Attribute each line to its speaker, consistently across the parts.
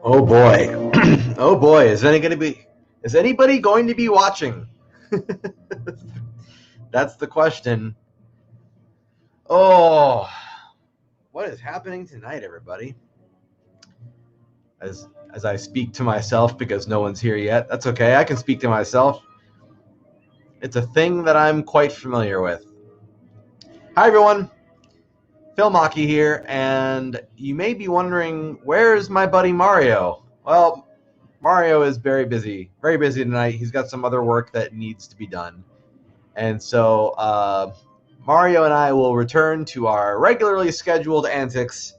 Speaker 1: Oh boy. Oh boy, is anybody going to be watching? That's the question. Oh, what is happening tonight, everybody? As I speak to myself because no one's here yet. That's okay. I can speak to myself. It's a thing that I'm quite familiar with. Hi everyone. Phil Maki here, and you may be wondering, where's my buddy Mario? Well, Mario is very busy tonight. He's got some other work that needs to be done. And so Mario and I will return to our regularly scheduled antics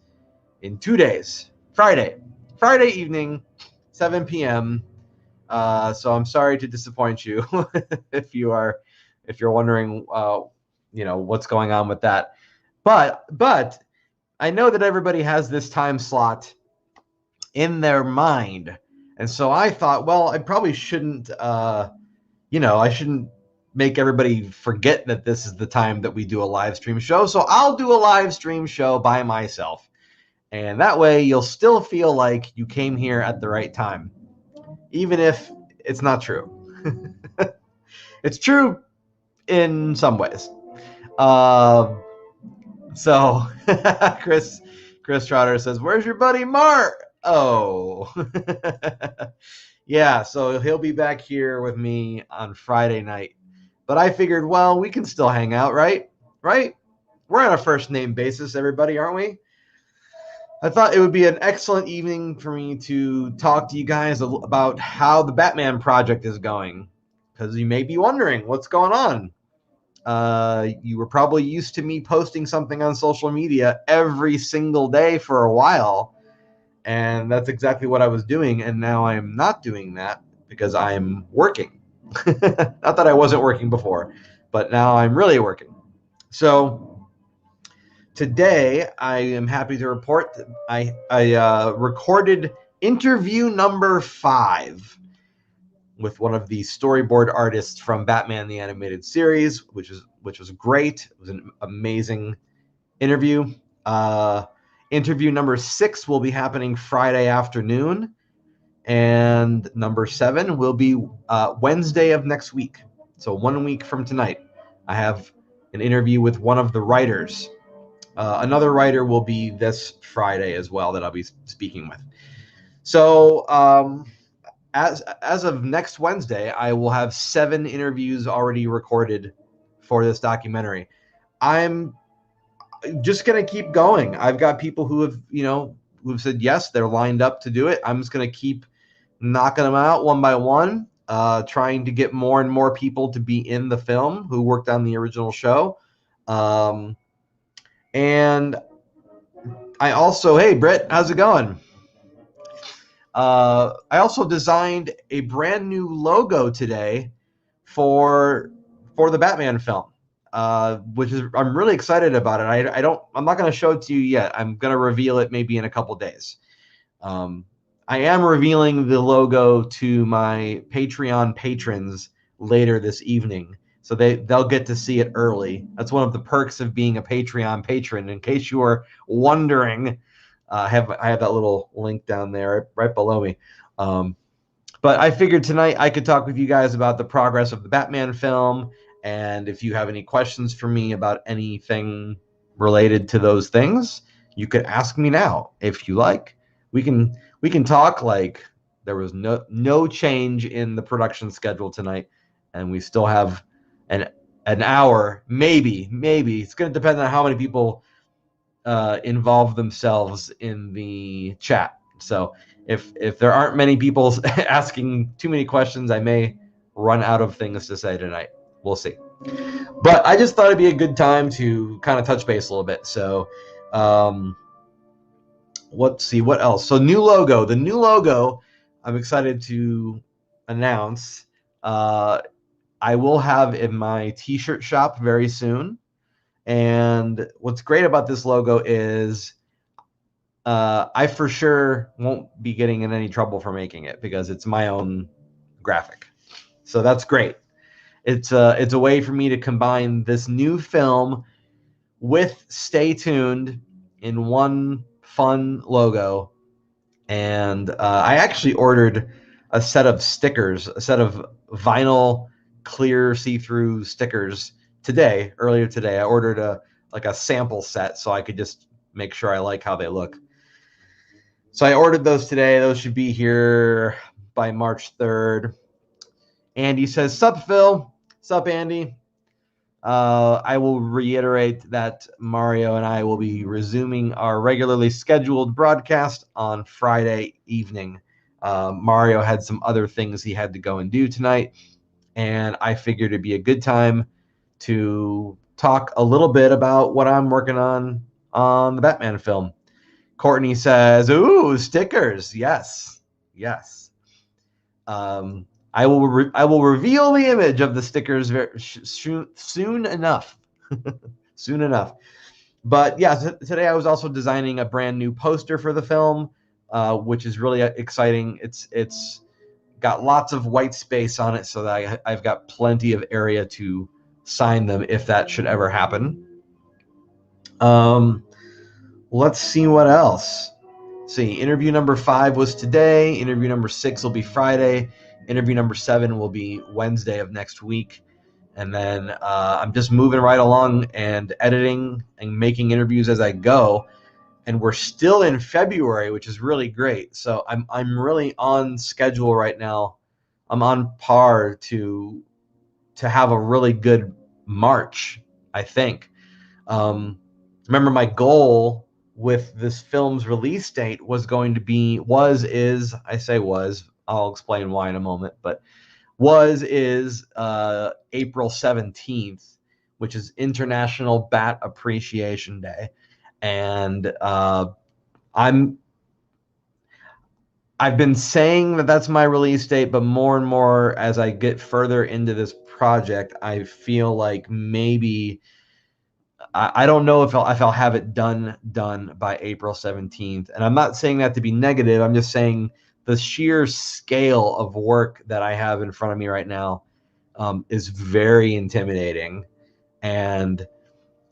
Speaker 1: in 2 days. Friday evening, 7 p.m. So I'm sorry to disappoint you if you're wondering, what's going on with that. But I know that everybody has this time slot in their mind, and so I thought, well, I probably shouldn't, I shouldn't make everybody forget that this is the time that we do a live stream show. So I'll do a live stream show by myself. And that way you'll still feel like you came here at the right time, even if it's not true. It's true in some ways. So Chris Trotter says, "Where's your buddy Mark?" Oh. Yeah, so he'll be back here with me on Friday night. But I figured, well, we can still hang out, right? Right? We're on a first name basis, everybody, aren't we? I thought it would be an excellent evening for me to talk to you guys about how the Batman project is going. Because you may be wondering what's going on. You were probably used to me posting something on social media every single day for a while. And that's exactly what I was doing. And now I'm not doing that because I'm working. Not that I wasn't working before, but now I'm really working. So today I am happy to report that I recorded interview number 5 with one of the storyboard artists from Batman the Animated Series, which was great. It was an amazing interview. Interview number 6 will be happening Friday afternoon, and number 7 will be Wednesday of next week. So 1 week from tonight, I have an interview with one of the writers. Another writer will be this Friday as well that I'll be speaking with. So as of next Wednesday, I will have 7 interviews already recorded for this documentary. I'm just going to keep going. I've got people who have said yes, they're lined up to do it. I'm just going to keep knocking them out one by one, trying to get more and more people to be in the film who worked on the original show. And I also, hey, Britt, how's it going? I also designed a brand new logo today for the Batman film, which is, I'm really excited about it. I'm not going to show it to you yet. I'm going to reveal it maybe in a couple days. I am revealing the logo to my Patreon patrons later this evening, so they'll get to see it early. That's one of the perks of being a Patreon patron. In case you are wondering, I have that little link down there right below me. But I figured tonight I could talk with you guys about the progress of the Batman film, and if you have any questions for me about anything related to those things, you could ask me now if you like. We can talk like there was no change in the production schedule tonight, and we still have an hour, maybe. It's going to depend on how many people involve themselves in the chat. So if there aren't many people asking too many questions, I may run out of things to say tonight. We'll see. But I just thought it'd be a good time to kind of touch base a little bit. So let's see what else. So new logo. The new logo I'm excited to announce. I will have in my t-shirt shop very soon. And what's great about this logo is I for sure won't be getting in any trouble for making it because it's my own graphic. So that's great. It's a way for me to combine this new film with Stay Tuned in one fun logo. And I actually ordered a set of stickers, a set of vinyl clear see-through stickers earlier today. I ordered a sample set so I could just make sure I like how they look. So I ordered those today. Those should be here by March 3rd. Andy says, "Sup, Phil? Sup, Andy?" I will reiterate that Mario and I will be resuming our regularly scheduled broadcast on Friday evening. Mario had some other things he had to go and do tonight, and I figured it'd be a good time to talk a little bit about what I'm working on the Batman film. Courtney says, "Ooh, stickers! Yes, yes." I will reveal the image of the stickers soon enough. Soon enough. But yeah, today I was also designing a brand new poster for the film, which is really exciting. It's got lots of white space on it, so that I've got plenty of area to sign them if that should ever happen. Let's see what else. See, interview number 5 was today. Interview number 6 will be Friday. Interview number 7 will be Wednesday of next week. And then I'm just moving right along and editing and making interviews as I go. And we're still in February, which is really great. So I'm really on schedule right now. I'm on par to have a really good March, I think. Remember, my goal with this film's release date was going to be I'll explain why in a moment, but is April 17th, which is International Bat Appreciation Day. And I've been saying that that's my release date, but more and more as I get further into this project, I feel like maybe I don't know if I'll have it done by April 17th. And I'm not saying that to be negative. I'm just saying the sheer scale of work that I have in front of me right now is very intimidating. And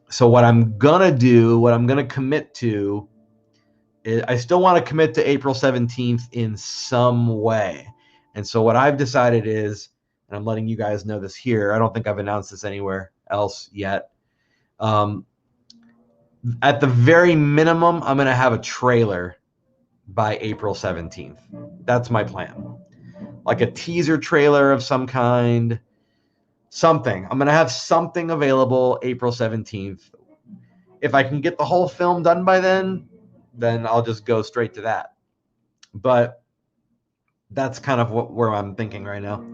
Speaker 1: so what I'm going to commit to, is I still want to commit to April 17th in some way. And so what I've decided is, and I'm letting you guys know this here, I don't think I've announced this anywhere else yet. At the very minimum, I'm going to have a trailer by April 17th. That's my plan. Like a teaser trailer of some kind, something. I'm going to have something available April 17th. If I can get the whole film done by then I'll just go straight to that. But that's kind of where I'm thinking right now.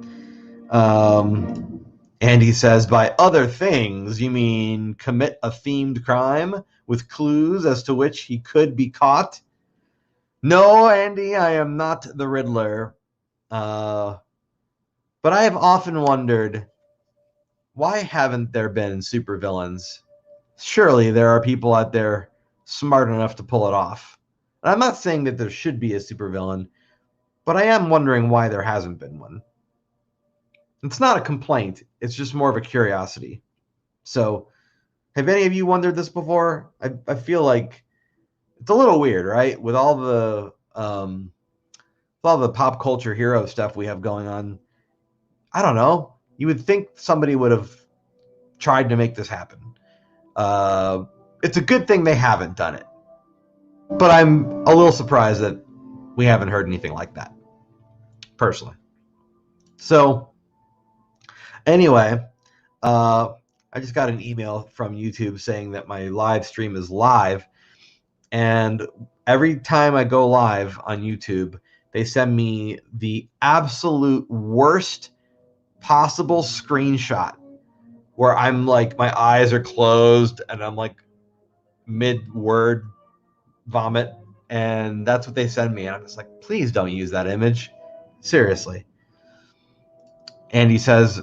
Speaker 1: Andy says, by other things, you mean commit a themed crime with clues as to which he could be caught? No, Andy, I am not the Riddler. But I have often wondered, why haven't there been supervillains? Surely there are people out there smart enough to pull it off. And I'm not saying that there should be a supervillain, but I am wondering why there hasn't been one. It's not a complaint. It's just more of a curiosity. So, have any of you wondered this before? I feel like it's a little weird, right? With all the pop culture hero stuff we have going on. I don't know. You would think somebody would have tried to make this happen. It's a good thing they haven't done it. But I'm a little surprised that we haven't heard anything like that, personally. So, anyway, I just got an email from YouTube saying that my live stream is live. And every time I go live on YouTube, they send me the absolute worst possible screenshot where I'm like, my eyes are closed and I'm like mid-word vomit. And that's what they send me. And I'm just like, please don't use that image. Seriously. Andy says,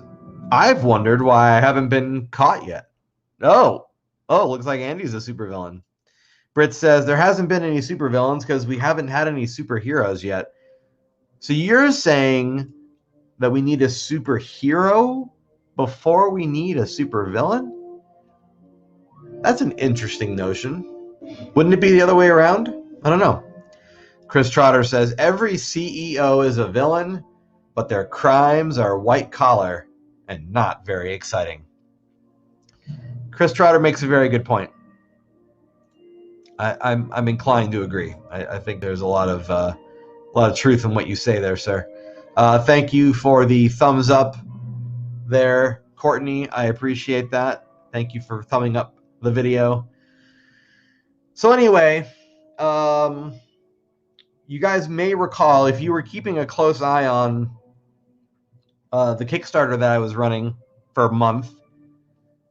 Speaker 1: I've wondered why I haven't been caught yet. Oh, looks like Andy's a supervillain. Britt says, there hasn't been any supervillains because we haven't had any superheroes yet. So you're saying that we need a superhero before we need a supervillain? That's an interesting notion. Wouldn't it be the other way around? I don't know. Chris Trotter says, every CEO is a villain, but their crimes are white collar and not very exciting. Chris Trotter makes a very good point. I'm inclined to agree. I think there's a lot of truth in what you say there, sir. Thank you for the thumbs up there, Courtney. I appreciate that. Thank you for thumbing up the video. So anyway, you guys may recall, if you were keeping a close eye on the Kickstarter that I was running for a month,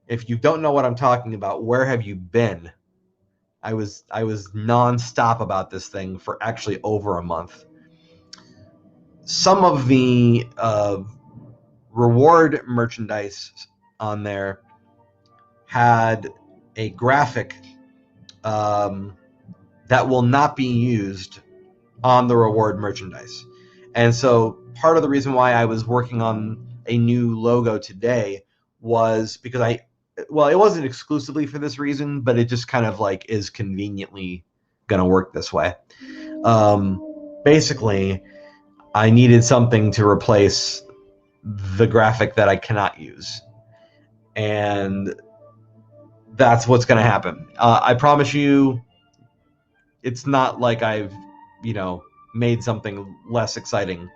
Speaker 1: if you don't know what I'm talking about, where have you been? I was nonstop about this thing for actually over a month. Some of the reward merchandise on there had a graphic that will not be used on the reward merchandise. And so part of the reason why I was working on a new logo today was because it wasn't exclusively for this reason, but it just kind of like is conveniently going to work this way. Basically, I needed something to replace the graphic that I cannot use. And that's what's going to happen. I promise you, it's not like I've, made something less exciting.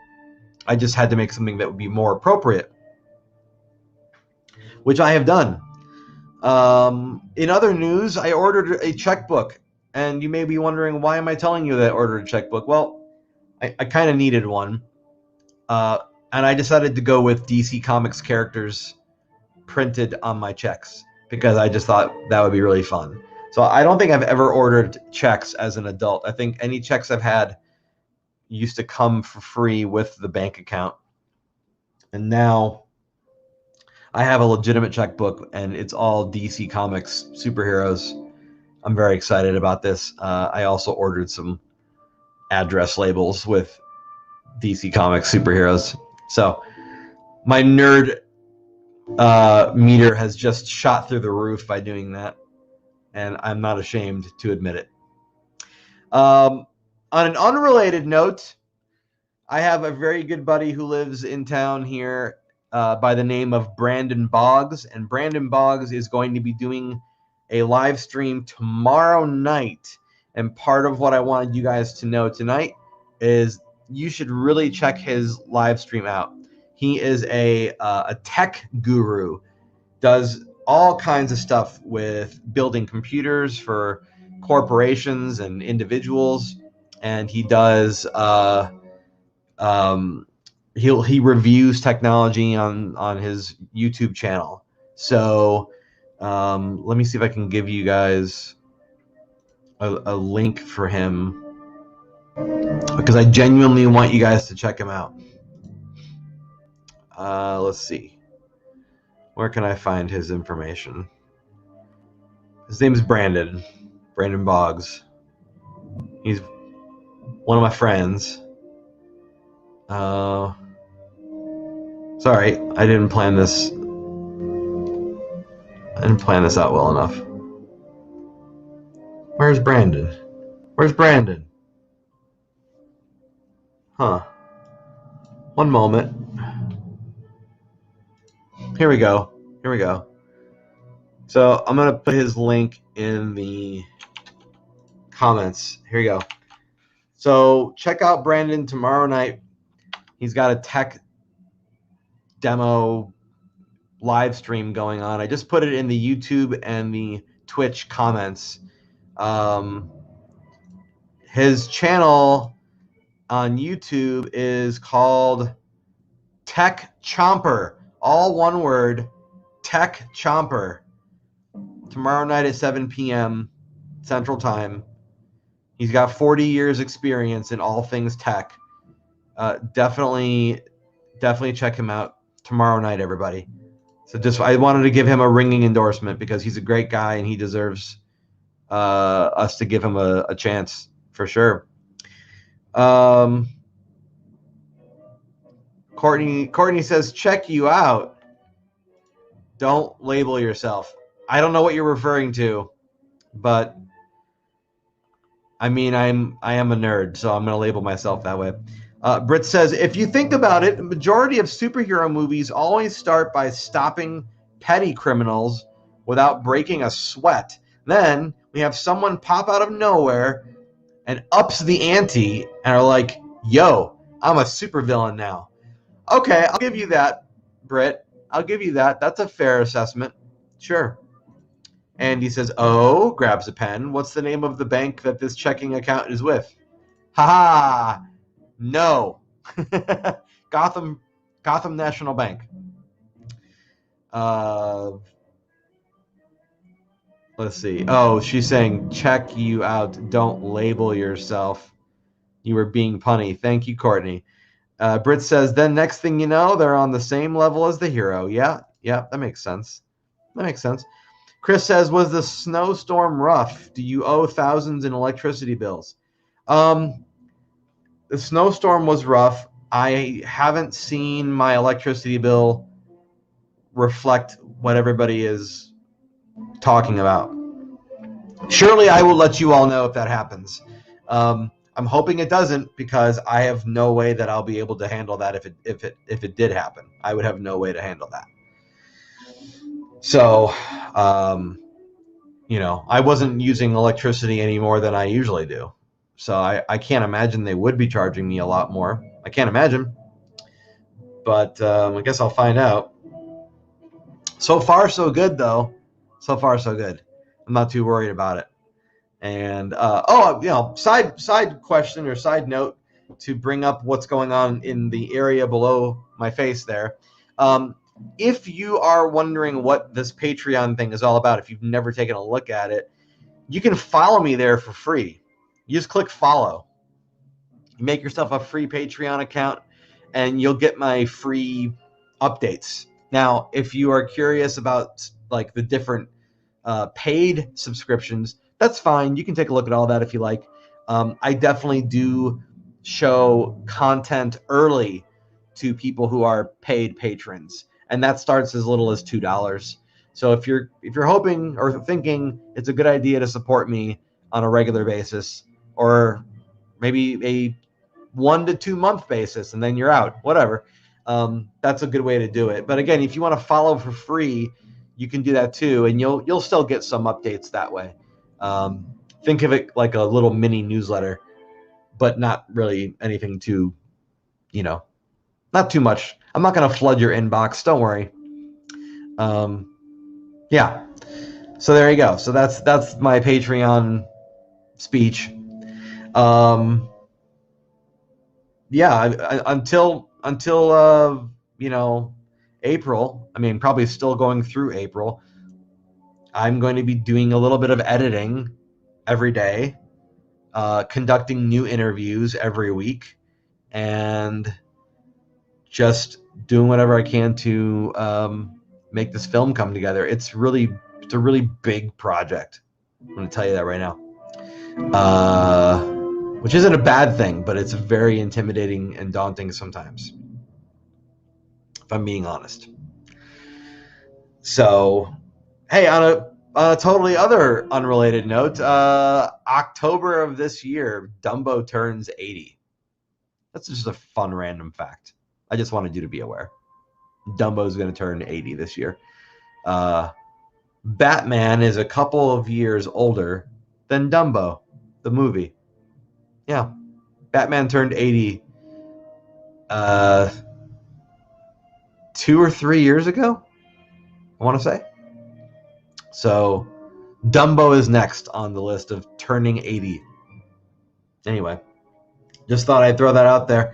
Speaker 1: I just had to make something that would be more appropriate, which I have done. In other news, I ordered a checkbook, and you may be wondering, why am I telling you that I ordered a checkbook? Well, I kind of needed one, and I decided to go with DC Comics characters printed on my checks because I just thought that would be really fun. So I don't think I've ever ordered checks as an adult. I think any checks I've had used to come for free with the bank account, and now I have a legitimate checkbook, and it's all DC Comics superheroes. I'm very excited about this. I also ordered some address labels with DC Comics superheroes. So my nerd meter has just shot through the roof by doing that, and I'm not ashamed to admit it. On an unrelated note, I have a very good buddy who lives in town here by the name of Brandon Boggs, and Brandon Boggs is going to be doing a live stream tomorrow night. And part of what I wanted you guys to know tonight is you should really check his live stream out. He is a tech guru, does all kinds of stuff with building computers for corporations and individuals, and he does he reviews technology on his YouTube channel. So let me see if I can give you guys a link for him, because I genuinely want you guys to check him out. Let's see. Where can I find his information? His name is Brandon Boggs. He's one of my friends. Sorry, I didn't plan this. I didn't plan this out well enough. Where's Brandon? Where's Brandon? Huh. One moment. Here we go. So I'm going to put his link in the comments. Here you go. So check out Brandon tomorrow night. He's got a tech demo live stream going on. I just put it in the YouTube and the Twitch comments. His channel on YouTube is called Tech Chomper. All one word, Tech Chomper. Tomorrow night at 7 p.m. Central Time. He's got 40 years experience in all things tech. Definitely check him out tomorrow night, everybody. So I wanted to give him a ringing endorsement because he's a great guy and he deserves us to give him a chance for sure. Courtney says, check you out. Don't label yourself. I don't know what you're referring to, but I mean, I am a nerd, so I'm going to label myself that way. Britt says, if you think about it, the majority of superhero movies always start by stopping petty criminals without breaking a sweat. Then we have someone pop out of nowhere and ups the ante and are like, yo, I'm a supervillain now. Okay, I'll give you that, Britt. I'll give you that. That's a fair assessment. Sure. And he says, oh, grabs a pen. What's the name of the bank that this checking account is with? Ha ha! No. Gotham National Bank. Let's see. Oh, she's saying, check you out. Don't label yourself. You were being punny. Thank you, Courtney. Britt says, then next thing you know, they're on the same level as the hero. Yeah, that makes sense. Chris says, was the snowstorm rough? Do you owe thousands in electricity bills? The snowstorm was rough. I haven't seen my electricity bill reflect what everybody is talking about. Surely I will let you all know if that happens. I'm hoping it doesn't, because I have no way that I'll be able to handle that if it did happen. I would have no way to handle that. So, I wasn't using electricity any more than I usually do. So I can't imagine they would be charging me a lot more. I can't imagine. But I guess I'll find out. So far, so good, though. So far, so good. I'm not too worried about it. And side question or side note to bring up what's going on in the area below my face there. If you are wondering what this Patreon thing is all about, if you've never taken a look at it, you can follow me there for free. You just click follow. You make yourself a free Patreon account, and you'll get my free updates. Now, if you are curious about like the different paid subscriptions, that's fine. You can take a look at all that if you like. I definitely do show content early to people who are paid patrons, and that starts as little as $2. So if you're hoping or thinking it's a good idea to support me on a regular basis, or maybe a 1 to 2 month basis, and then you're out, whatever, that's a good way to do it. But again, if you want to follow for free, you can do that too, and you'll still get some updates that way. Think of it like a little mini newsletter, but not really anything too, not too much. I'm not going to flood your inbox. Don't worry. Yeah. So there you go. So that's my Patreon speech. Until April. I mean, probably still going through April. I'm going to be doing a little bit of editing every day, conducting new interviews every week, and just doing whatever I can to make this film come together. It's a really big project. I'm going to tell you that right now, which isn't a bad thing, but it's very intimidating and daunting sometimes, if I'm being honest. So, hey, on a totally other unrelated note, October of this year, Dumbo turns 80. That's just a fun random fact. I just wanted you to be aware. Dumbo's going to turn 80 this year. Batman is a couple of years older than Dumbo, the movie. Yeah. Batman turned 80 2 or 3 years ago, I want to say. So Dumbo is next on the list of turning 80. Anyway, just thought I'd throw that out there.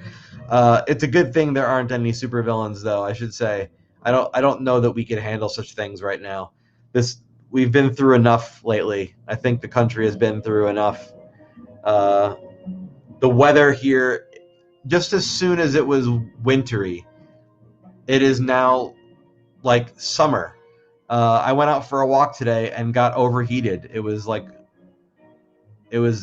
Speaker 1: It's a good thing there aren't any supervillains, though, I should say. I don't know that we can handle such things right now. We've been through enough lately. I think the country has been through enough. The weather here, just as soon as it was wintry, it is now like summer. I went out for a walk today and got overheated. It was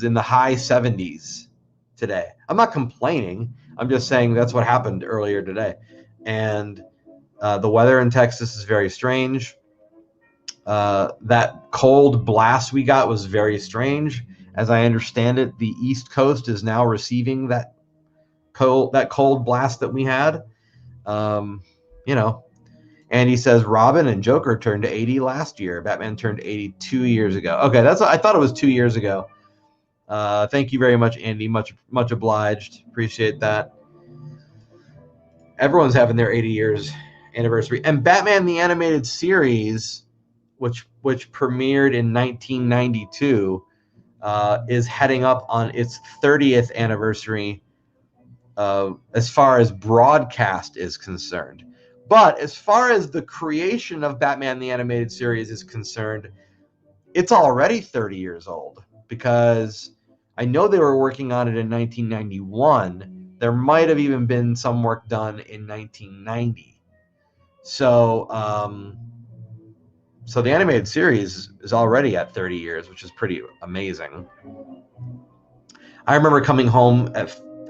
Speaker 1: in the high 70s today. I'm not complaining. I'm just saying that's what happened earlier today. And the weather in Texas is very strange. That cold blast we got was very strange. As I understand it, the East Coast is now receiving that cold blast that we had. You know, and he says Robin and Joker turned 80 last year. Batman turned 80 2 years ago. Okay, I thought it was 2 years ago. Thank you very much, Andy. Much obliged. Appreciate that. Everyone's having their 80 years anniversary. And Batman the Animated Series, which premiered in 1992, is heading up on its 30th anniversary as far as broadcast is concerned. But as far as the creation of Batman the Animated Series is concerned, it's already 30 years old, because I know they were working on it in 1991. There might have even been some work done in 1990. So the animated series is already at 30 years, which is pretty amazing. I remember coming home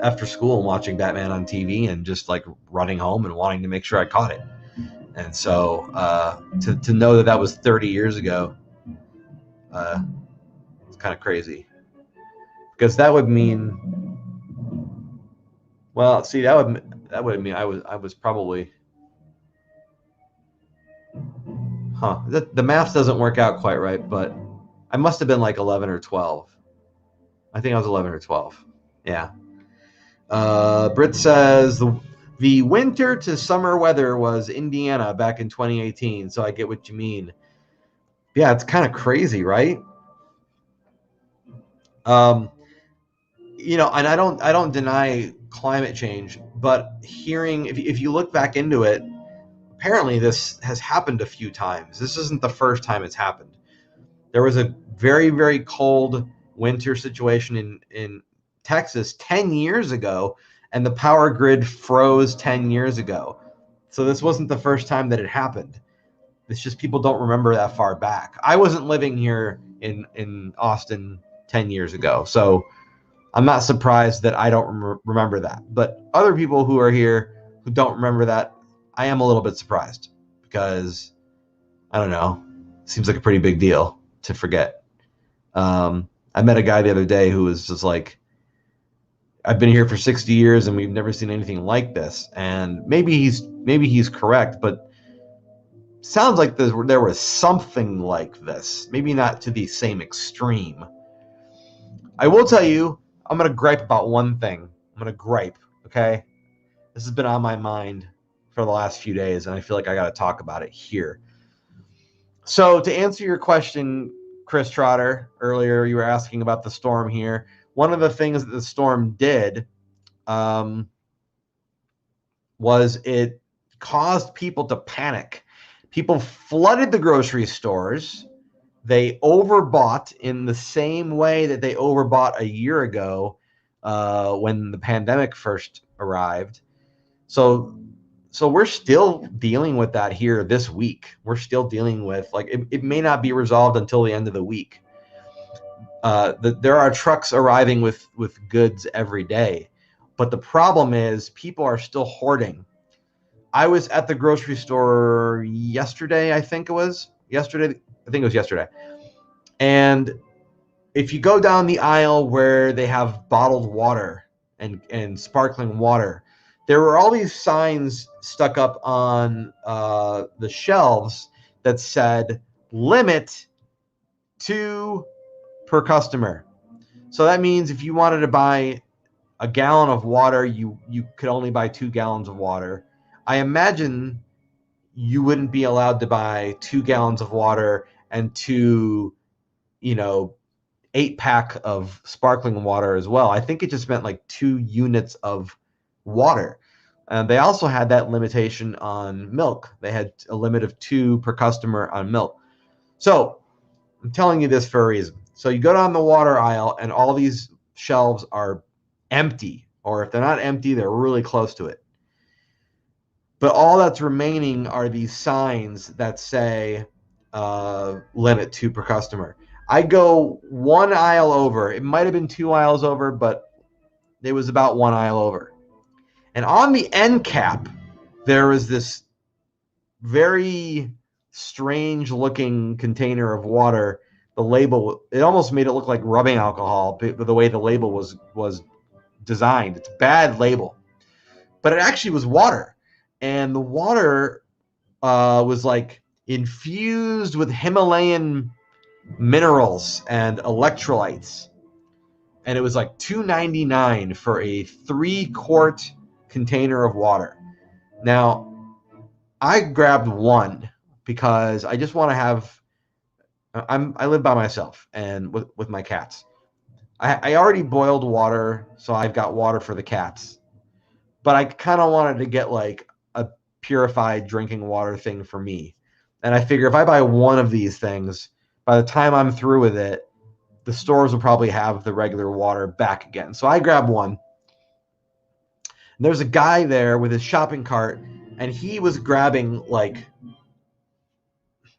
Speaker 1: after school and watching Batman on TV and just like running home and wanting to make sure I caught it. And so to know that was 30 years ago, it's kind of crazy, because that would mean, well, see, that would mean I was probably, the math doesn't work out quite right, but I must have been like 11 or 12. I think I was 11 or 12. Yeah. Britt says the winter to summer weather was Indiana back in 2018, so I get what you mean. Yeah, it's kind of crazy, right? You know, and I don't deny climate change, but hearing, if you look back into it, apparently this has happened a few times. This isn't the first time it's happened. There was a very, very cold winter situation in Texas 10 years ago, and the power grid froze 10 years ago. So this wasn't the first time that it happened. It's just people don't remember that far back. I wasn't living here in Austin 10 years ago, so I'm not surprised that I don't remember that. But other people who are here who don't remember that, I am a little bit surprised, because, I don't know, it seems like a pretty big deal to forget. I met a guy the other day who was just like, I've been here for 60 years and we've never seen anything like this. And maybe he's correct, but sounds like there was something like this. Maybe not to the same extreme. I will tell you, I'm going to gripe about one thing. I'm going to gripe, okay? This has been on my mind for the last few days, and I feel like I got to talk about it here. So to answer your question, Chris Trotter, earlier you were asking about the storm here. One of the things that the storm did was it caused people to panic. People flooded the grocery stores. They overbought in the same way that they overbought a year ago when the pandemic first arrived. So we're still dealing with that here this week. We're still dealing with, like, it may not be resolved until the end of the week. There are trucks arriving with goods every day, but the problem is people are still hoarding. I was at the grocery store yesterday. I think it was yesterday. And if you go down the aisle where they have bottled water and sparkling water, there were all these signs stuck up on the shelves that said limit 2 per customer. So that means if you wanted to buy a gallon of water, you could only buy 2 gallons of water. I imagine you wouldn't be allowed to buy 2 gallons of water and 2, 8-pack of sparkling water as well. I think it just meant like 2 units of water. They also had that limitation on milk. They had a limit of 2 per customer on milk. So I'm telling you this for a reason. So you go down the water aisle and all these shelves are empty, or if they're not empty, they're really close to it. But all that's remaining are these signs that say limit 2 per customer. I go 1 aisle over. It might have been 2 aisles over, but it was about 1 aisle over. And on the end cap, there was this very strange looking container of water the label, it almost made it look like rubbing alcohol, the way the label was designed. It's a bad label, but it actually was water, and the water was like infused with Himalayan minerals and electrolytes, and it was like $2.99 for a 3-quart container of water. Now, I grabbed one because I just want to have. I live by myself and with my cats. I already boiled water, so I've got water for the cats. But I kind of wanted to get like a purified drinking water thing for me. And I figure if I buy one of these things, by the time I'm through with it, the stores will probably have the regular water back again. So I grabbed one. And there's a guy there with his shopping cart, and he was grabbing like,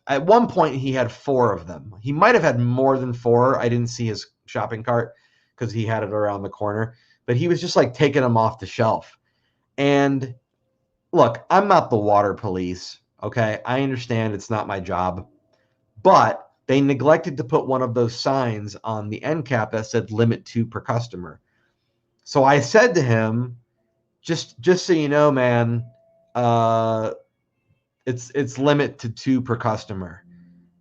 Speaker 1: at one point he had 4 of them. He might have had more than 4. I didn't see his shopping cart because he had it around the corner, but he was just like taking them off the shelf. And look, I'm not the water police, okay? I understand it's not my job, but they neglected to put one of those signs on the end cap that said limit 2 per customer. So I said to him, just so you know, man, it's limit to 2 per customer.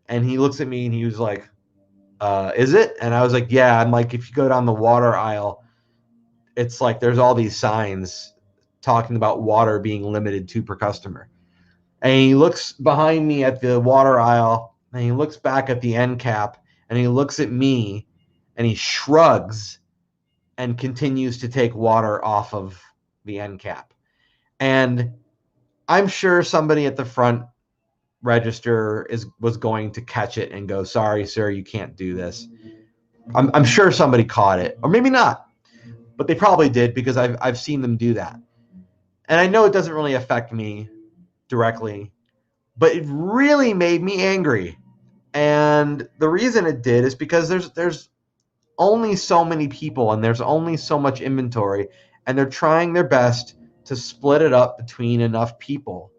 Speaker 1: And he looks at me and he was like, is it? And I was like, yeah. I'm like, if you go down the water aisle, it's like there's all these signs talking about water being limited 2 per customer. And he looks behind me at the water aisle, and he looks back at the end cap, and he looks at me, and he shrugs and continues to take water off of the end cap. And I'm sure somebody at the front register was going to catch it and go, sorry, sir, you can't do this. I'm sure somebody caught it, or maybe not, but they probably did because I've seen them do that. And I know it doesn't really affect me directly, but it really made me angry. And the reason it did is because there's only so many people and there's only so much inventory, and they're trying their best to split it up between enough people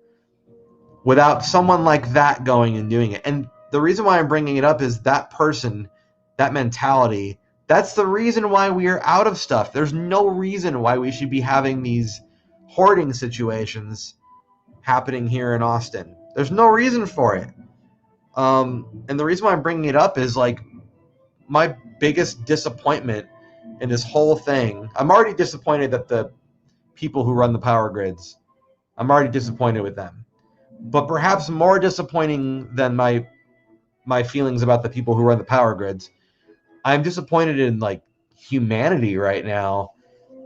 Speaker 1: without someone like that going and doing it. And the reason why I'm bringing it up is that person, that mentality, that's the reason why we are out of stuff. There's no reason why we should be having these hoarding situations happening here in Austin. There's no reason for it. And the reason why I'm bringing it up is like my biggest disappointment in this whole thing. I'm already disappointed that the people who run the power grids, I'm already disappointed with them. But perhaps more disappointing than my feelings about the people who run the power grids, I'm disappointed in like humanity right now,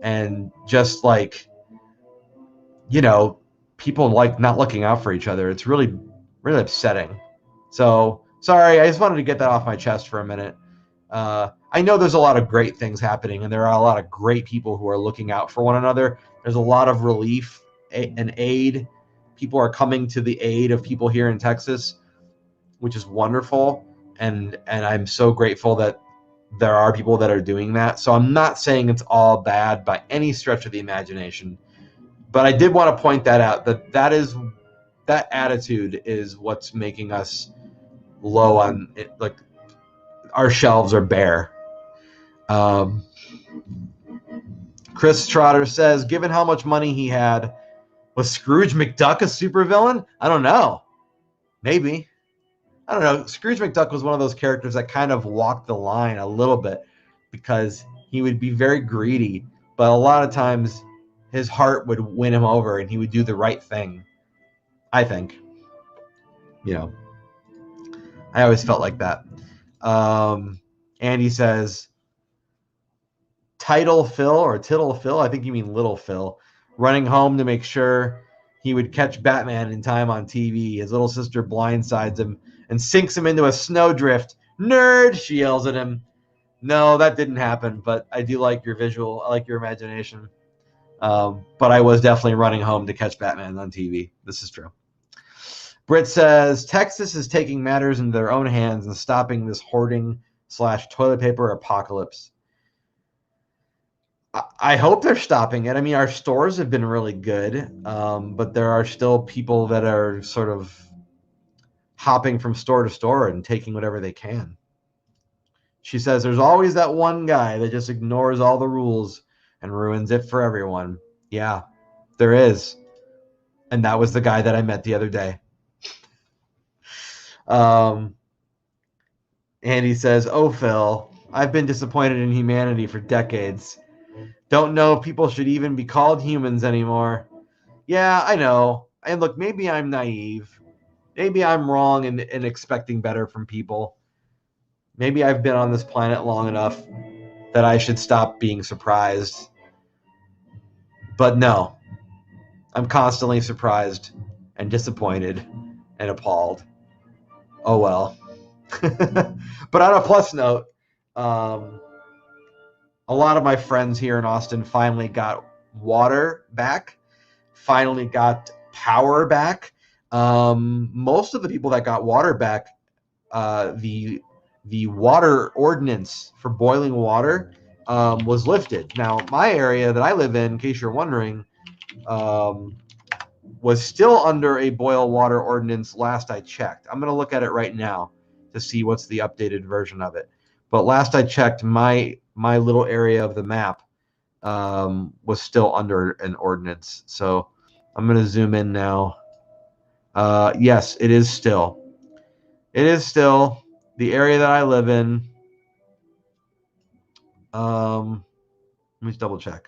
Speaker 1: and just like, you know, people like not looking out for each other. It's really, really upsetting. So sorry, I just wanted to get that off my chest for a minute. I know there's a lot of great things happening, and there are a lot of great people who are looking out for one another. There's a lot of relief and aid. People are coming to the aid of people here in Texas, which is wonderful. And I'm so grateful that there are people that are doing that. So I'm not saying it's all bad by any stretch of the imagination, but I did want to point that out, that attitude is what's making us low on it. Like, our shelves are bare. Chris Trotter says, given how much money he had, was Scrooge McDuck a supervillain? I don't know. Maybe. I don't know. Scrooge McDuck was one of those characters that kind of walked the line a little bit because he would be very greedy, but a lot of times his heart would win him over and he would do the right thing. I think. You know, I always felt like that. Andy says, Tittle Phil, I think you mean Little Phil, running home to make sure he would catch Batman in time on TV. His little sister blindsides him and sinks him into a snowdrift. Nerd, she yells at him. No, that didn't happen, but I do like your visual. I like your imagination. But I was definitely running home to catch Batman on TV. This is true. Britt says, Texas is taking matters into their own hands and stopping this hoarding / toilet paper apocalypse. I hope they're stopping it. I mean, our stores have been really good, but there are still people that are sort of hopping from store to store and taking whatever they can. She says there's always that one guy that just ignores all the rules and ruins it for everyone. Yeah, there is. And that was the guy that I met the other day. And he says, "Oh, Phil, I've been disappointed in humanity for decades. Don't know if people should even be called humans anymore." Yeah, I know. And look, maybe I'm naive. Maybe I'm wrong in expecting better from people. Maybe I've been on this planet long enough that I should stop being surprised. But no, I'm constantly surprised and disappointed and appalled. Oh well. But on a plus note, a lot of my friends here in Austin finally got water back, finally got power back. Most of the people that got water back, the water ordinance for boiling water was lifted. Now, my area that I live in case you're wondering, was still under a boil water ordinance last I checked. I'm going to look at it right now to see what's the updated version of it. But last I checked, my little area of the map was still under an ordinance. So I'm going to zoom in now. Yes, it is still. It is still the area that I live in. Let me just double check.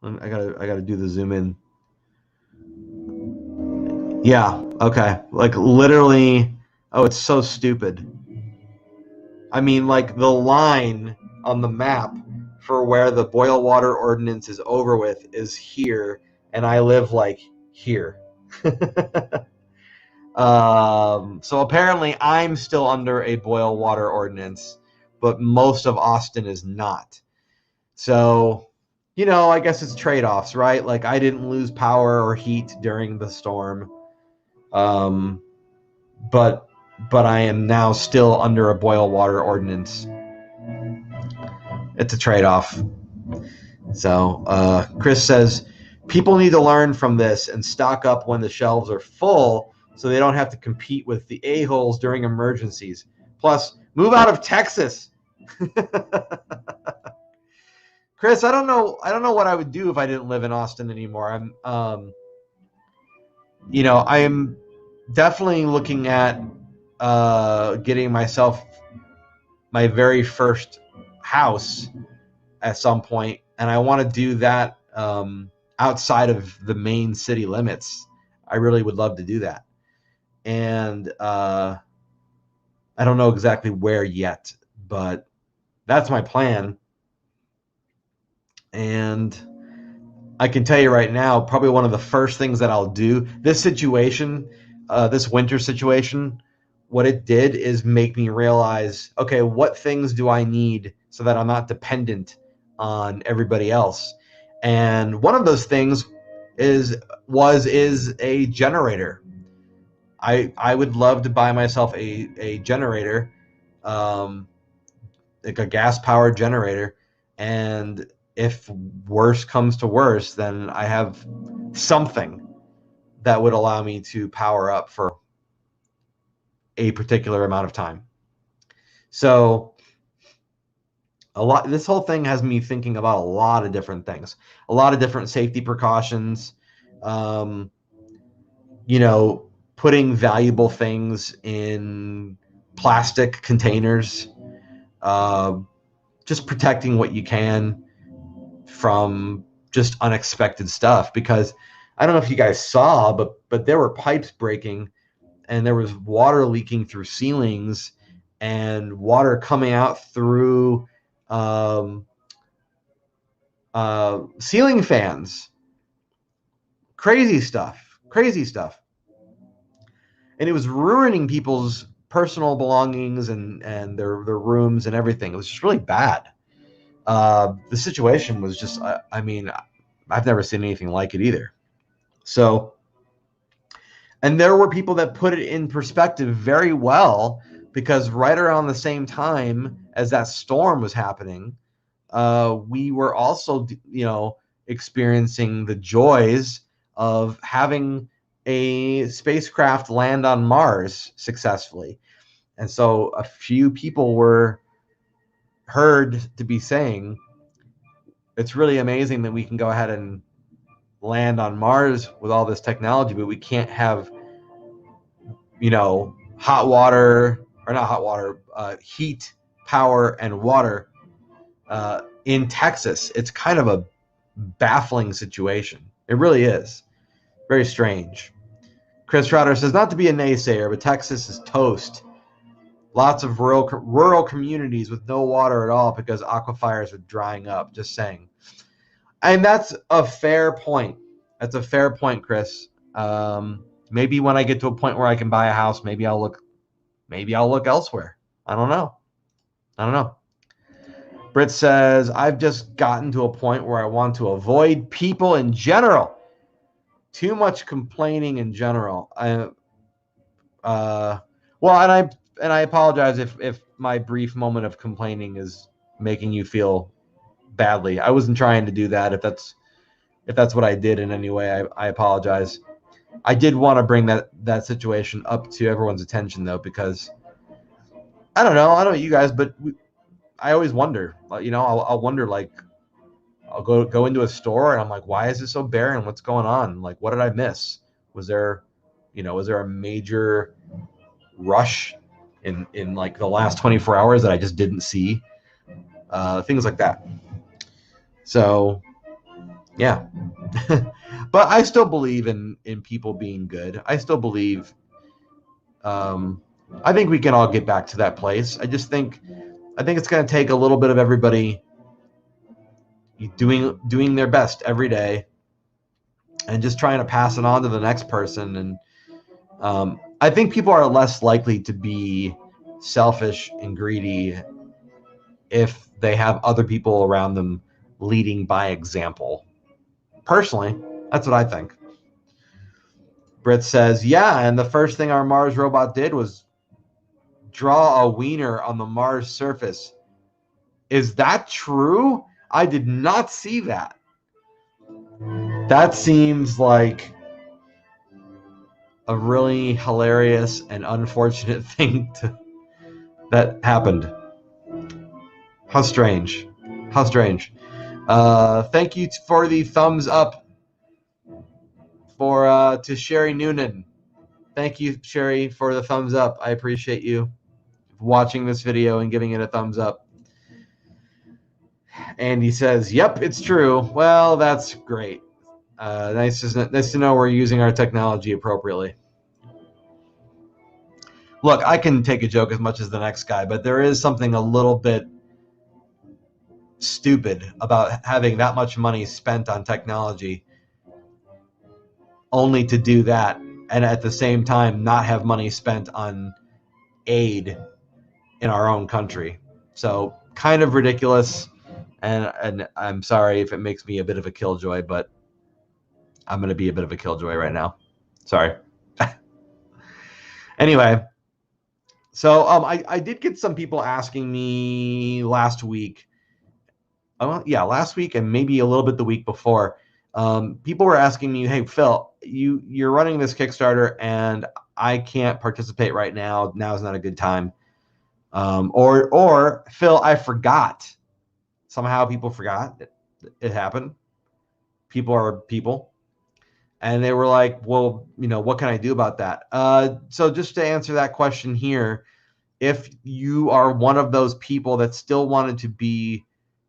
Speaker 1: I gotta do the zoom in. Yeah, okay. Like literally, oh, it's so stupid. I mean, like the line on the map for where the boil water ordinance is over with is here, and I live like here. So apparently I'm still under a boil water ordinance, but most of Austin is not. So, I guess it's trade-offs, right? Like I didn't lose power or heat during the storm. But I am now still under a boil water ordinance. It's a trade-off. So Chris says people need to learn from this and stock up when the shelves are full so they don't have to compete with the a-holes during emergencies. Plus, move out of Texas. Chris, I don't know what I would do if I didn't live in Austin anymore. I am definitely looking at getting myself my very first house at some point, and I want to do that outside of the main city limits. I really would love to do that, and I don't know exactly where yet, but that's my plan. And I can tell you right now, probably one of the first things that I'll do, this situation, this winter situation, what it did is make me realize, okay, what things do I need so that I'm not dependent on everybody else? And one of those things is a generator. I would love to buy myself a generator, like a gas powered generator, and if worse comes to worse, then I have something that would allow me to power up for a particular amount of time. So this whole thing has me thinking about a lot of different things, a lot of different safety precautions, putting valuable things in plastic containers, just protecting what you can from just unexpected stuff. Because I don't know if you guys saw, but there were pipes breaking and there was water leaking through ceilings and water coming out through ceiling fans. Crazy stuff. And it was ruining people's personal belongings and their rooms and everything. It was just really bad. The situation was just, I mean, I've never seen anything like it either. So, and there were people that put it in perspective very well, because right around the same time as that storm was happening, we were also, experiencing the joys of having a spacecraft land on Mars successfully. And so a few people were heard to be saying, it's really amazing that we can go ahead and land on Mars with all this technology, but we can't have, hot water, or not hot water, heat, power, and water in Texas. It's kind of a baffling situation. It really is. Very strange. Chris Trotter says, not to be a naysayer, but Texas is toast. Lots of rural communities with no water at all because aquifers are drying up. Just saying. And that's a fair point. That's a fair point, Chris. Maybe when I get to a point where I can buy a house, maybe I'll look elsewhere. I don't know. Britt says, I've just gotten to a point where I want to avoid people in general. Too much complaining in general. And I apologize if my brief moment of complaining is making you feel badly. I wasn't trying to do that. If that's what I did in any way, I apologize. I did want to bring that situation up to everyone's attention, though, because I don't know you guys, but I always wonder. I'll wonder, like, I'll go into a store and I'm like, why is it so barren? What's going on? Like, what did I miss? Was there a major rush in like the last 24 hours that I just didn't see? Things like that. So, yeah. But I still believe in people being good. I still believe. I think we can all get back to that place. I think it's going to take a little bit of everybody doing their best every day and just trying to pass it on to the next person. And I think people are less likely to be selfish and greedy if they have other people around them leading by example. Personally, that's what I think. Britt says, yeah, and the first thing our Mars robot did was draw a wiener on the Mars surface. Is that true? I did not see that. That seems like a really hilarious and unfortunate thing that happened. How strange. Thank you for the thumbs up to Sherry Noonan. Thank you, Sherry, for the thumbs up. I appreciate you watching this video and giving it a thumbs up. Andy says, yep, it's true. Well, that's great. Nice to know we're using our technology appropriately. Look, I can take a joke as much as the next guy, but there is something a little bit stupid about having that much money spent on technology only to do that, and at the same time not have money spent on aid in our own country. So kind of ridiculous, and I'm sorry if it makes me a bit of a killjoy, but I'm going to be a bit of a killjoy right now. Sorry. Anyway, so I did get some people asking me last week. Last week and maybe a little bit the week before. People were asking me, hey, Phil, you're running this Kickstarter and I can't participate right now. Now's not a good time. Or Phil, I forgot. Somehow people forgot. It happened. People are people. And they were like, well, what can I do about that? So just to answer that question here, if you are one of those people that still wanted to be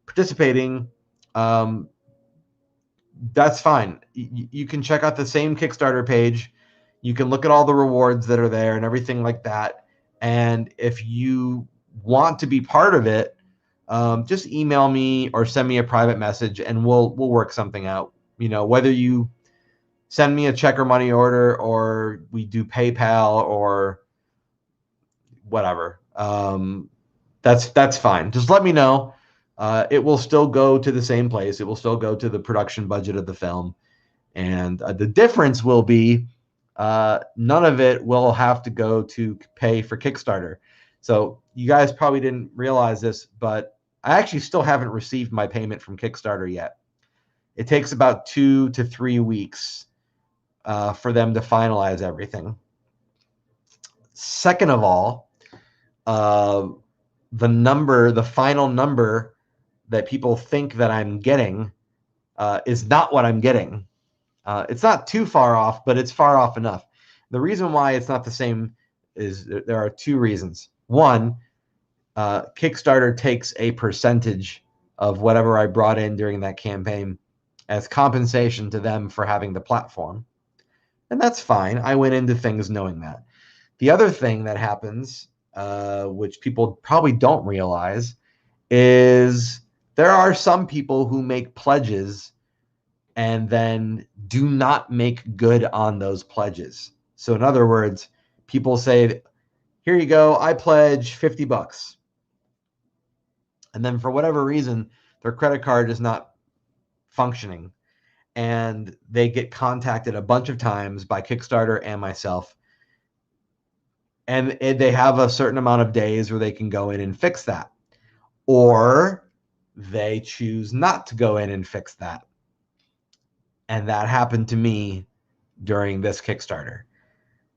Speaker 1: participating, that's fine. You can check out the same Kickstarter page. You can look at all the rewards that are there and everything like that. And if you want to be part of it, just email me or send me a private message and we'll work something out. Whether you send me a check or money order or we do PayPal or whatever, that's fine. Just let me know. It will still go to the same place. It will still go to the production budget of the film. And the difference will be none of it will have to go to pay for Kickstarter. So you guys probably didn't realize this, but I actually still haven't received my payment from Kickstarter yet. It takes about 2 to 3 weeks for them to finalize everything. Second of all, the final number that people think that I'm getting is not what I'm getting. It's not too far off, but it's far off enough. The reason why it's not the same is there are two reasons. One, Kickstarter takes a percentage of whatever I brought in during that campaign as compensation to them for having the platform. And that's fine. I went into things knowing that. The other thing that happens, which people probably don't realize, is there are some people who make pledges and then do not make good on those pledges. So in other words, people say, here you go, I pledge $50. And then for whatever reason, their credit card is not functioning. And they get contacted a bunch of times by Kickstarter and myself. And they have a certain amount of days where they can go in and fix that. Or they choose not to go in and fix that. And that happened to me during this Kickstarter.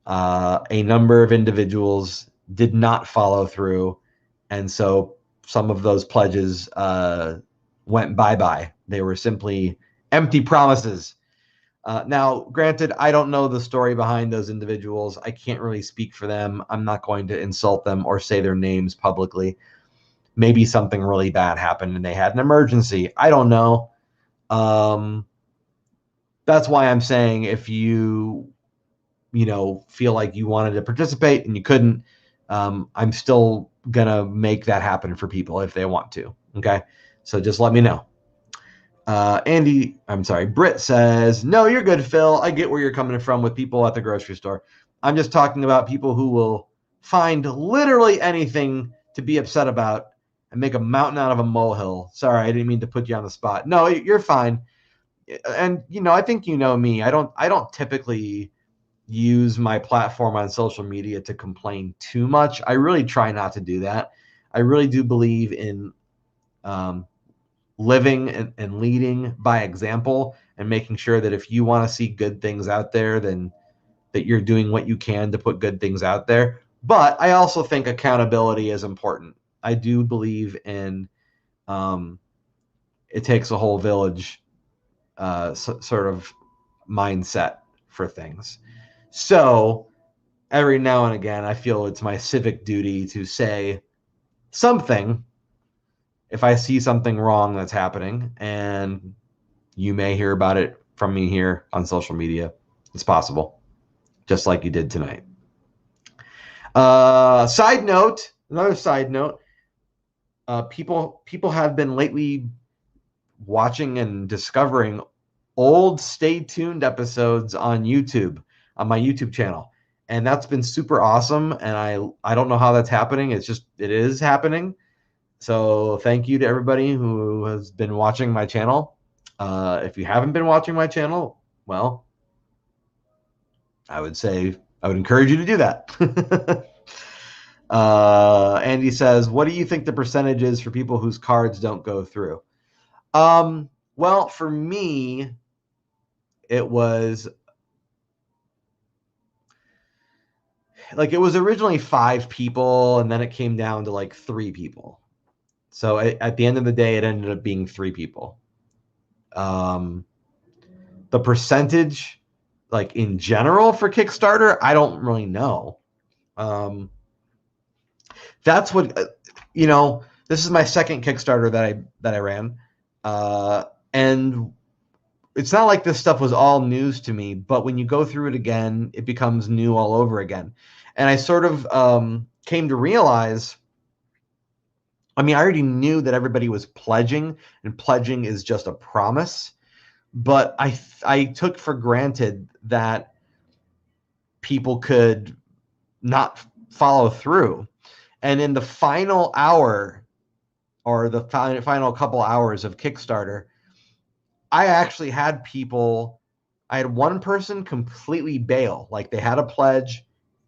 Speaker 1: A number of individuals did not follow through. And so some of those pledges went bye-bye. They were simply empty promises. Now, granted, I don't know the story behind those individuals. I can't really speak for them. I'm not going to insult them or say their names publicly. Maybe something really bad happened and they had an emergency. I don't know. That's why I'm saying if you feel like you wanted to participate and you couldn't, I'm still going to make that happen for people if they want to. Okay. So just let me know. Britt says, no, you're good, Phil. I get where you're coming from with people at the grocery store. I'm just talking about people who will find literally anything to be upset about and make a mountain out of a molehill. Sorry, I didn't mean to put you on the spot. No, you're fine. And I think me. I don't typically use my platform on social media to complain too much. I really try not to do that. I really do believe in living and leading by example and making sure that if you want to see good things out there, then that you're doing what you can to put good things out there. But I also think accountability is important. I do believe in it takes a whole village sort of mindset for things. So every now and again, I feel it's my civic duty to say something if I see something wrong that's happening, and you may hear about it from me here on social media. It's possible, just like you did tonight. Another side note, people have been lately watching and discovering old Stay Tuned episodes on YouTube, on my YouTube channel. And that's been super awesome. And I don't know how that's happening. It is happening. So thank you to everybody who has been watching my channel. If you haven't been watching my channel, well, I would encourage you to do that. Andy says, what do you think the percentage is for people whose cards don't go through? Well, for me, it was originally 5 people, and then it came down to 3 people. So at the end of the day, it ended up being 3 people. The percentage, in general for Kickstarter, I don't really know. That's what, this is my second Kickstarter that I ran. And it's not like this stuff was all news to me, but when you go through it again, it becomes new all over again. And I sort of came to realize, I already knew that everybody was pledging, and pledging is just a promise. But I took for granted that people could not follow through. And in the final hour, or the final couple hours of Kickstarter, I actually had I had one person completely bail. They had a pledge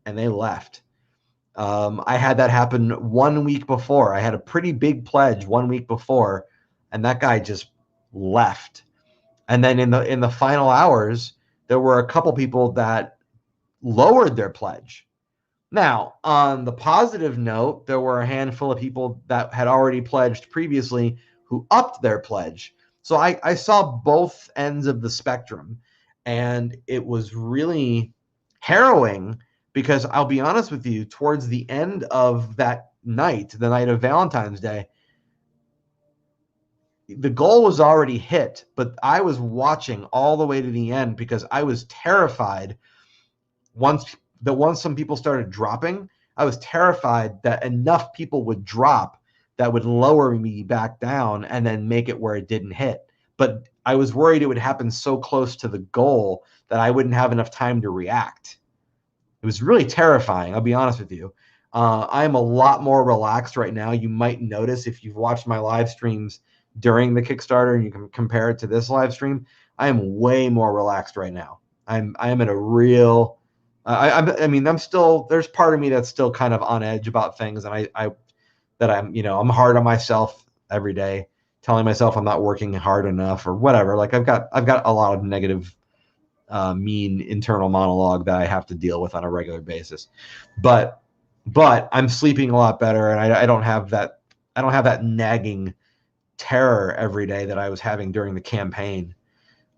Speaker 1: and they left. I had that happen 1 week before. I had a pretty big pledge 1 week before, and that guy just left. And then in the final hours, there were a couple people that lowered their pledge. Now, on the positive note, there were a handful of people that had already pledged previously who upped their pledge. So I saw both ends of the spectrum, and it was really harrowing because I'll be honest with you, towards the end of that night, the night of Valentine's Day, the goal was already hit, but I was watching all the way to the end because I was terrified once some people started dropping. I was terrified that enough people would drop that would lower me back down and then make it where it didn't hit. But I was worried it would happen so close to the goal that I wouldn't have enough time to react. It was really terrifying, I'll be honest with you. I'm a lot more relaxed right now. You might notice if you've watched my live streams during the Kickstarter and you can compare it to this live stream, I am way more relaxed right now. I am in a real I'm still, there's part of me that's still kind of on edge about things, and I'm hard on myself every day, telling myself I'm not working hard enough or whatever. Like I've got a lot of negative, mean internal monologue that I have to deal with on a regular basis, but I'm sleeping a lot better, and I don't have that nagging terror every day that I was having during the campaign.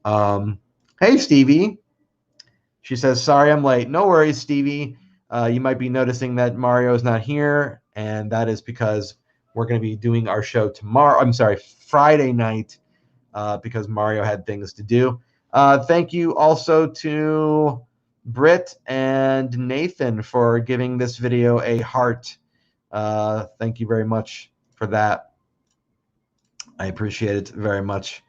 Speaker 1: Hey Stevie. She says, sorry, I'm late. No worries, Stevie. You might be noticing that Mario is not here, and that is because we're going to be doing our show Friday night, because Mario had things to do. Thank you also to Britt and Nathan for giving this video a heart. Thank you very much for that. I appreciate it very much.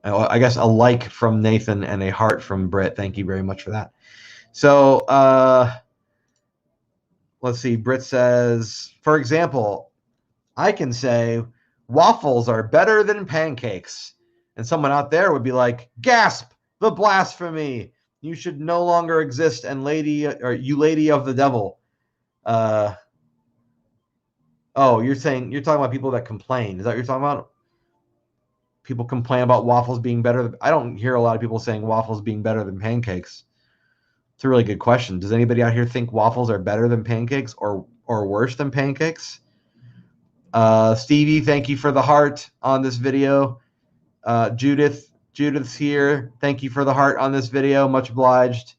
Speaker 1: I guess a like from Nathan and a heart from Britt. Thank you very much for that. So let's see. Britt says, for example, I can say waffles are better than pancakes. And someone out there would be like, gasp, the blasphemy. You should no longer exist, and you lady of the devil. Oh, you're talking about people that complain. Is that what you're talking about? People complain about waffles being better. I don't hear a lot of people saying waffles being better than pancakes. It's a really good question. Does anybody out here think waffles are better than pancakes or worse than pancakes? Stevie, thank you for the heart on this video. Judith's here. Thank you for the heart on this video. Much obliged.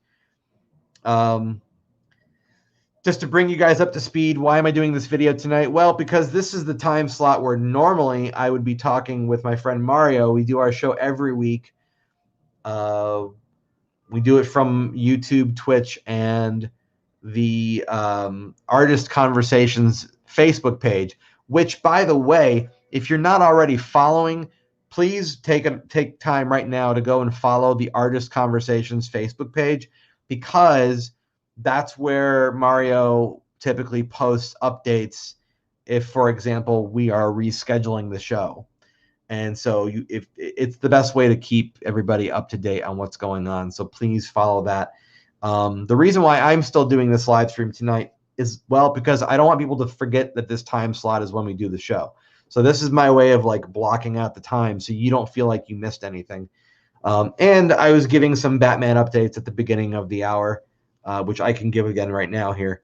Speaker 1: Just to bring you guys up to speed, why am I doing this video tonight? Well, because this is the time slot where normally I would be talking with my friend Mario. We do our show every week. We do it from YouTube, Twitch, and the Artist Conversations Facebook page, which, by the way, if you're not already following, please take time right now to go and follow the Artist Conversations Facebook page, because that's where Mario typically posts updates if, for example, we are rescheduling the show. And so if it's the best way to keep everybody up to date on what's going on. So please follow that. The reason why I'm still doing this live stream tonight is, well, because I don't want people to forget that this time slot is when we do the show. So this is my way of like blocking out the time so you don't feel like you missed anything. And I was giving some Batman updates at the beginning of the hour, which I can give again right now here.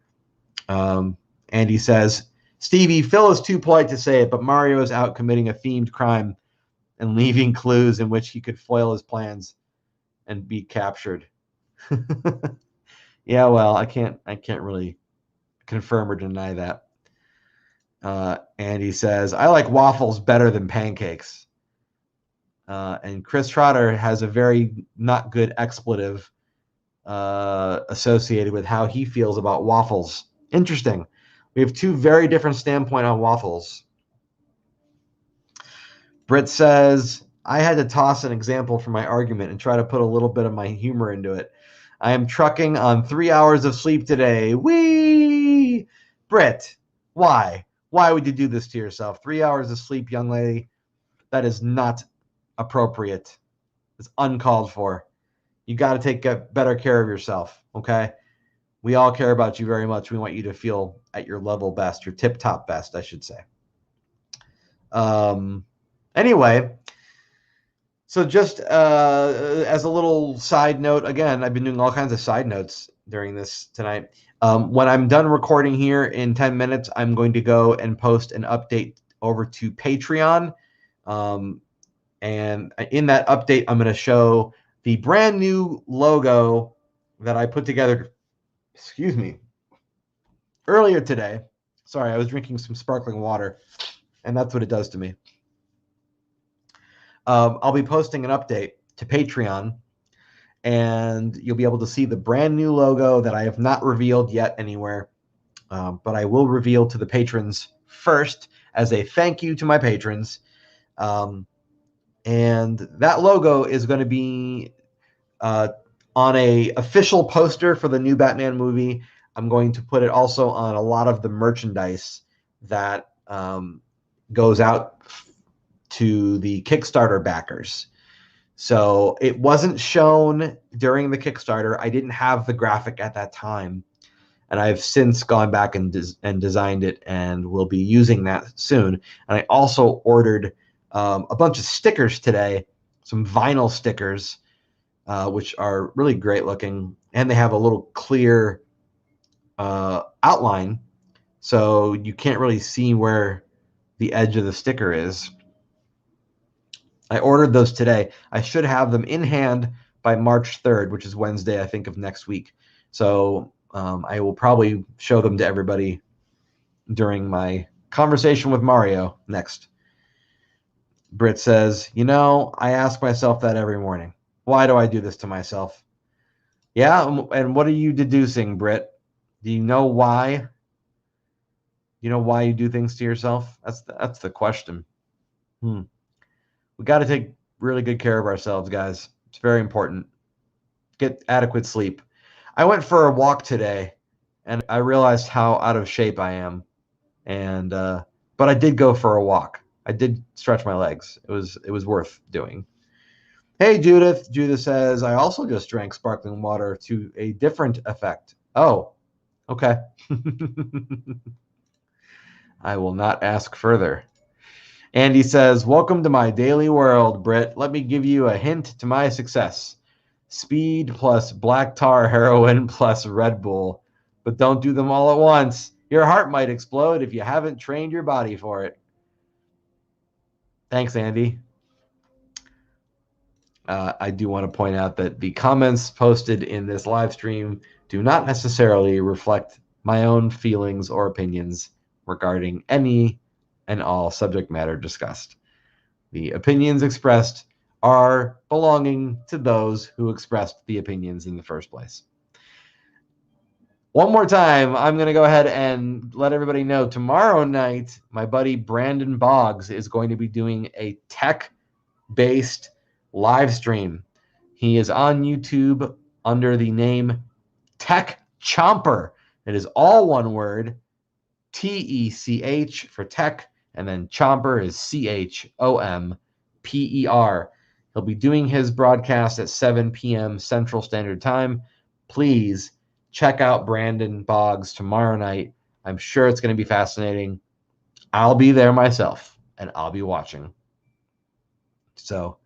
Speaker 1: Andy says, Stevie, Phil is too polite to say it, but Mario is out committing a themed crime and leaving clues in which he could foil his plans and be captured. Yeah, well, I can't really confirm or deny that. Andy says, I like waffles better than pancakes. And Chris Trotter has a very not good expletive associated with how he feels about waffles. Interesting. We have two very different standpoints on waffles. Britt says, I had to toss an example for my argument and try to put a little bit of my humor into it. I am trucking on 3 hours of sleep today. Whee! Britt, why? Why would you do this to yourself? 3 hours of sleep, young lady. That is not appropriate. It's uncalled for. You got to take better care of yourself, okay? We all care about you very much. We want you to feel at your level best, your tip-top best, I should say. Anyway, So just as a little side note, again, I've been doing all kinds of side notes during this tonight. When I'm done recording here in 10 minutes, I'm going to go and post an update over to Patreon. And in that update, I'm going to show the brand new logo that I put together, excuse me, earlier today. Sorry, I was drinking some sparkling water, and that's what it does to me. I'll be posting an update to Patreon, and you'll be able to see the brand new logo that I have not revealed yet anywhere, but I will reveal to the patrons first as a thank you to my patrons. And that logo is going to be on a official poster for the new Batman movie. I'm going to put it also on a lot of the merchandise that goes out to the Kickstarter backers. So it wasn't shown during the Kickstarter. I didn't have the graphic at that time, and I've since gone back and designed it, and will be using that soon. And I also ordered a bunch of stickers today, some vinyl stickers, which are really great looking, and they have a little clear outline, so you can't really see where the edge of the sticker is. I ordered those today. I should have them in hand by March 3rd, which is Wednesday, I think, of next week. So I will probably show them to everybody during my conversation with Mario next. Britt says, I ask myself that every morning. Why do I do this to myself? Yeah, and what are you deducing, Britt? Do you know why? You know why you do things to yourself? That's the question. We got to take really good care of ourselves, guys. It's very important. Get adequate sleep. I went for a walk today, and I realized how out of shape I am. And but I did go for a walk. I did stretch my legs. It was worth doing. Hey, Judith. Judith says, I also just drank sparkling water to a different effect. Oh, okay. I will not ask further. Andy says, welcome to my daily world, Britt. Let me give you a hint to my success. Speed plus black tar heroin plus Red Bull. But don't do them all at once. Your heart might explode if you haven't trained your body for it. Thanks, Andy. I do want to point out that the comments posted in this live stream do not necessarily reflect my own feelings or opinions regarding any and all subject matter discussed. The opinions expressed are belonging to those who expressed the opinions in the first place. One more time, I'm going to go ahead and let everybody know tomorrow night, my buddy Brandon Boggs is going to be doing a tech-based live stream. He is on YouTube under the name Tech Chomper. It is all one word, TECH for tech, and then Chomper is CHOMPER. He'll be doing his broadcast at 7 p.m. Central Standard Time. Please check out Brandon Boggs tomorrow night. I'm sure it's going to be fascinating. I'll be there myself, and I'll be watching. So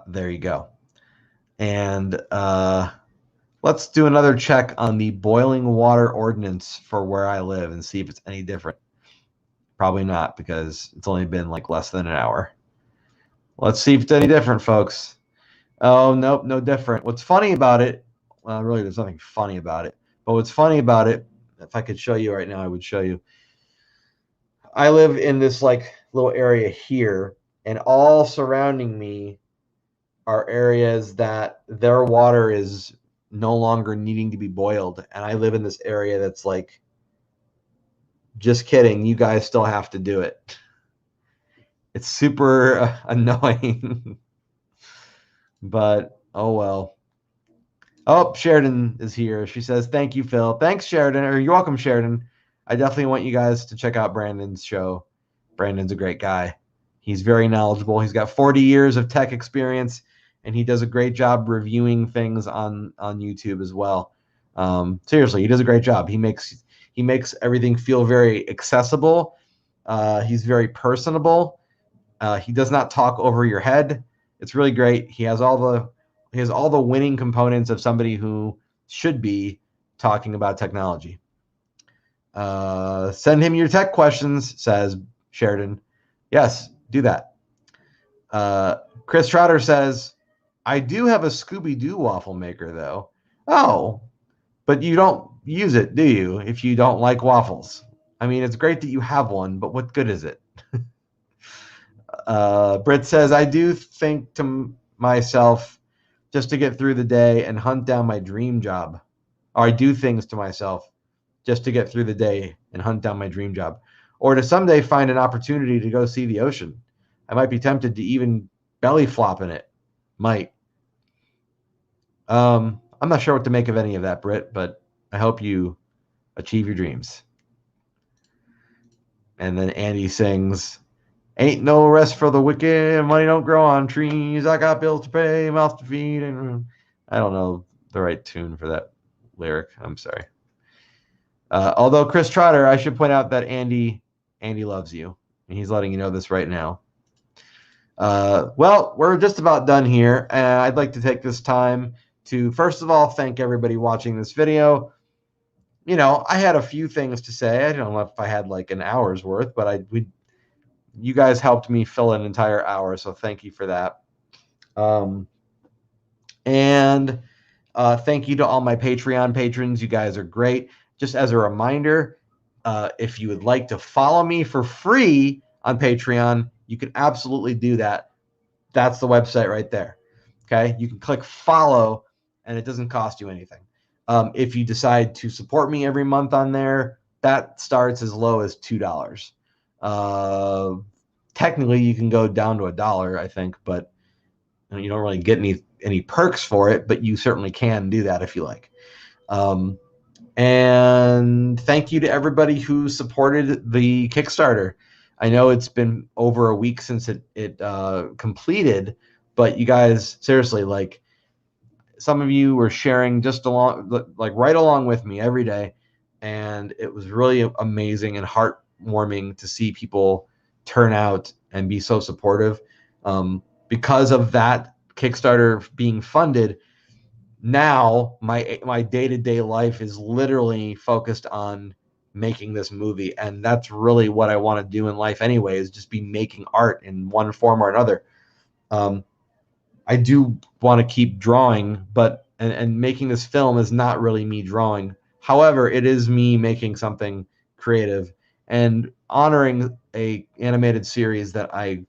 Speaker 1: there you go. And let's do another check on the boiling water ordinance for where I live and see if it's any different. Probably not, because it's only been like less than an hour. Let's see if it's any different, folks. Oh, nope, no different. What's funny about it, well, really, there's nothing funny about it. But what's funny about it, if I could show you right now, I would show you. I live in this like little area here, and all surrounding me are areas that their water is no longer needing to be boiled. And I live in this area that's like, just kidding, you guys still have to do it. It's super annoying. But, oh well. Oh, Sheridan is here. She says, thank you, Phil. Thanks, Sheridan. Or you're welcome, Sheridan. I definitely want you guys to check out Brandon's show. Brandon's a great guy. He's very knowledgeable. He's got 40 years of tech experience, and he does a great job reviewing things on YouTube as well. Seriously, he does a great job. He makes everything feel very accessible. He's very personable. He does not talk over your head. It's really great. He has all the winning components of somebody who should be talking about technology. Send him your tech questions, says Sheridan. Yes, do that. Chris Trotter says, I do have a Scooby-Doo waffle maker, though. Oh, but you don't use it, do you, if you don't like waffles? I mean, it's great that you have one, but what good is it? Britt says, I do think to myself just to get through the day and hunt down my dream job. Or I do things to myself just to get through the day and hunt down my dream job. Or to someday find an opportunity to go see the ocean. I might be tempted to even belly flop in it. Might. I'm not sure what to make of any of that, Britt, but I hope you achieve your dreams. And then Andy sings, ain't no rest for the wicked, money don't grow on trees, I got bills to pay, mouth to feed, and I don't know the right tune for that lyric. I'm sorry. Although Chris Trotter, I should point out that Andy loves you, and he's letting you know this right now. Well, we're just about done here. I'd like to take this time to, first of all, thank everybody watching this video. You know, I had a few things to say. I don't know if I had like an hour's worth, but you guys helped me fill an entire hour, so thank you for that. And thank you to all my Patreon patrons. You guys are great. Just as a reminder, if you would like to follow me for free on Patreon, you can absolutely do that. That's the website right there. Okay, you can click follow, and it doesn't cost you anything. If you decide to support me every month on there, that starts as low as $2. Technically, you can go down to $1, I think, but you don't really get any perks for it. But you certainly can do that if you like. And thank you to everybody who supported the Kickstarter. I know it's been over a week since it completed, but you guys, seriously, like, some of you were sharing just right along with me every day, and it was really amazing and heartwarming to see people turn out and be so supportive. Because of that Kickstarter being funded, now my day-to-day life is literally focused on making this movie, and that's really what I want to do in life anyway, is just be making art in one form or another. I do want to keep drawing, but and making this film is not really me drawing. However, it is me making something creative and honoring a animated series that I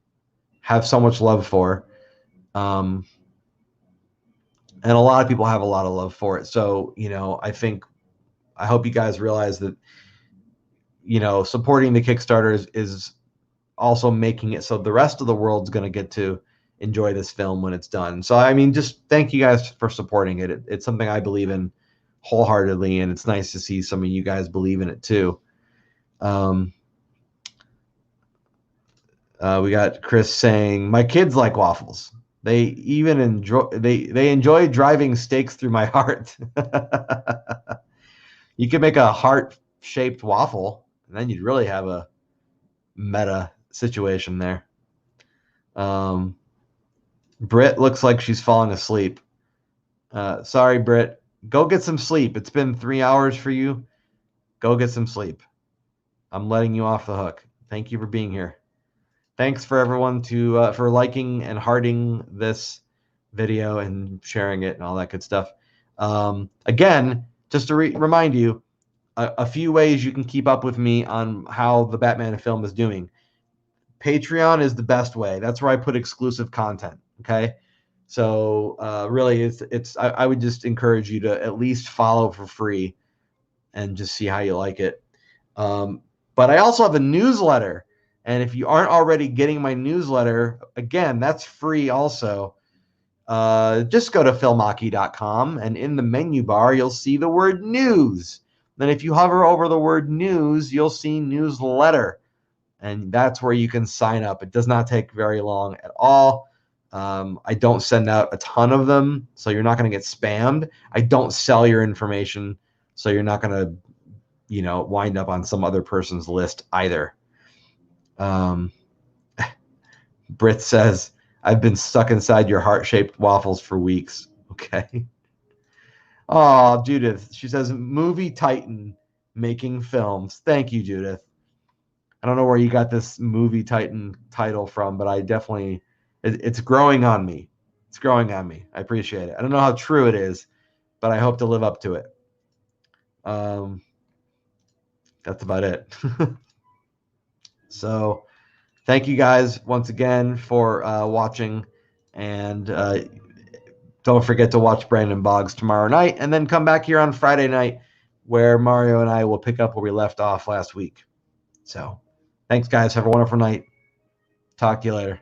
Speaker 1: have so much love for. And a lot of people have a lot of love for it. So, you know, I hope you guys realize that, you know, supporting the Kickstarter is also making it so the rest of the world's going to get to enjoy this film when it's done. So, I mean, just thank you guys for supporting it. It's something I believe in wholeheartedly, and it's nice to see some of you guys believe in it too. We got Chris saying, my kids like waffles. They even enjoy driving stakes through my heart. You could make a heart-shaped waffle, and then you'd really have a meta situation there. Britt looks like she's falling asleep. Sorry, Britt. Go get some sleep. It's been 3 hours for you. Go get some sleep. I'm letting you off the hook. Thank you for being here. Thanks for everyone for liking and hearting this video and sharing it and all that good stuff. Again, just to remind you, a few ways you can keep up with me on how the Batman film is doing. Patreon is the best way. That's where I put exclusive content. Okay, so really, I would just encourage you to at least follow for free and just see how you like it. But I also have a newsletter. And if you aren't already getting my newsletter, again, that's free also. Just go to filmaki.com, and in the menu bar, you'll see the word news. Then if you hover over the word news, you'll see newsletter. And that's where you can sign up. It does not take very long at all. I don't send out a ton of them, so you're not going to get spammed. I don't sell your information, so you're not going to, you know, wind up on some other person's list either. Britt says, I've been stuck inside your heart-shaped waffles for weeks. Okay. Oh, Judith. She says, movie Titan making films. Thank you, Judith. I don't know where you got this movie Titan title from, but I definitely, it's growing on me. It's growing on me. I appreciate it. I don't know how true it is, but I hope to live up to it. That's about it. So thank you guys once again for watching, and don't forget to watch Brandon Boggs tomorrow night, and then come back here on Friday night where Mario and I will pick up where we left off last week. So thanks, guys. Have a wonderful night. Talk to you later.